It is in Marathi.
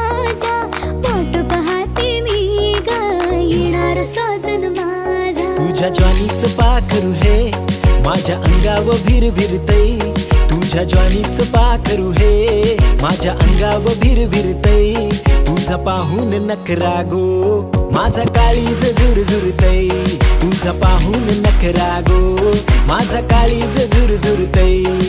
माझा, वाट पाहते मी ग येणार साजन माझा. तुझ्या ज्वानीचं पाखरू हे माझ्या अंगावर भिरभिरतय. तुझ्या ज्वानीचं पाखरू हे माझ्या अंगावर भिरभिरतय. तुझा पाहून नखरा गो माझा काळीज झुरझुरतय. तुझा पाहून नखरा गो माझा काळीज झुरझुरतय.